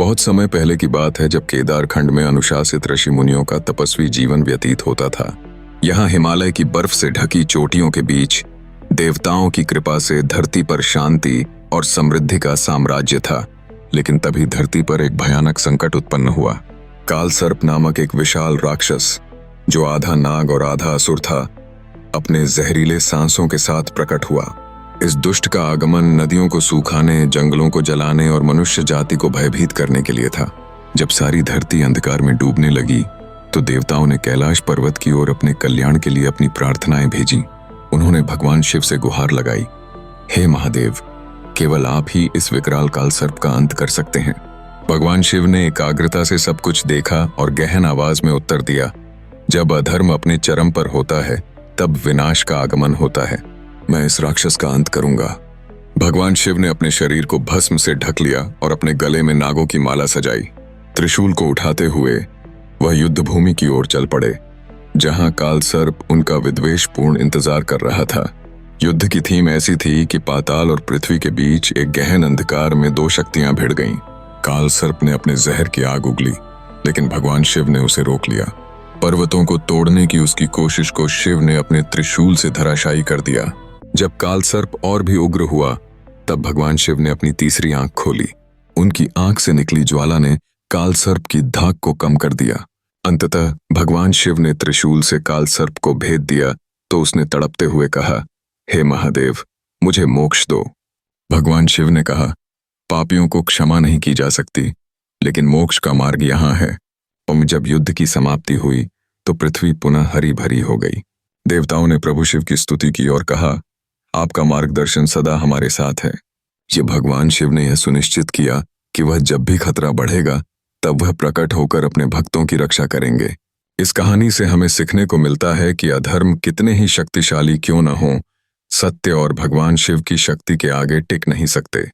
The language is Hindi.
बहुत समय पहले की बात है जब केदार खंड में अनुशासित ऋषि मुनियों का तपस्वी जीवन व्यतीत होता था। यहाँ हिमालय की बर्फ से ढकी चोटियों के बीच देवताओं की कृपा से धरती पर शांति और समृद्धि का साम्राज्य था। लेकिन तभी धरती पर एक भयानक संकट उत्पन्न हुआ। काल सर्प नामक एक विशाल राक्षस, जो आधा नाग और आधा असुर था, अपने जहरीले सांसों के साथ प्रकट हुआ। इस दुष्ट का आगमन नदियों को सूखाने, जंगलों को जलाने और मनुष्य जाति को भयभीत करने के लिए था। जब सारी धरती अंधकार में डूबने लगी तो देवताओं ने कैलाश पर्वत की ओर अपने कल्याण के लिए अपनी प्रार्थनाएं भेजी। उन्होंने भगवान शिव से गुहार लगाई, हे महादेव, केवल आप ही इस विकराल काल सर्प का अंत कर सकते हैं। भगवान शिव ने एकाग्रता से सब कुछ देखा और गहन आवाज में उत्तर दिया, जब अधर्म अपने चरम पर होता है तब विनाश का आगमन होता है। मैं इस राक्षस का अंत करूंगा। भगवान शिव ने अपने शरीर को भस्म से ढक लिया और अपने गले में नागों की माला सजाई। त्रिशूल को उठाते हुए वह युद्ध भूमि की ओर चल पड़े, जहां काल सर्प उनका विद्वेषपूर्ण इंतजार कर रहा था। युद्ध की थीम ऐसी थी कि पाताल और पृथ्वी के बीच एक गहन अंधकार में दो शक्तियां भिड़ गईं। काल सर्प ने अपने जहर की आग उगली, लेकिन भगवान शिव ने उसे रोक लिया। पर्वतों को तोड़ने की उसकी कोशिश को शिव ने अपने त्रिशूल से धराशायी कर दिया। जब काल सर्प और भी उग्र हुआ, तब भगवान शिव ने अपनी तीसरी आंख खोली। उनकी आंख से निकली ज्वाला ने काल सर्प की धाक को कम कर दिया। अंततः भगवान शिव ने त्रिशूल से काल सर्प को भेद दिया तो उसने तड़पते हुए कहा, हे महादेव, मुझे मोक्ष दो। भगवान शिव ने कहा, पापियों को क्षमा नहीं की जा सकती, लेकिन मोक्ष का मार्ग यहाँ है। और जब युद्ध की समाप्ति हुई तो पृथ्वी पुनः हरी भरी हो गई। देवताओं ने प्रभु शिव की स्तुति की और कहा, आपका मार्गदर्शन सदा हमारे साथ है। ये भगवान शिव ने यह सुनिश्चित किया कि वह जब भी खतरा बढ़ेगा तब वह प्रकट होकर अपने भक्तों की रक्षा करेंगे। इस कहानी से हमें सीखने को मिलता है कि अधर्म कितने ही शक्तिशाली क्यों न हो, सत्य और भगवान शिव की शक्ति के आगे टिक नहीं सकते।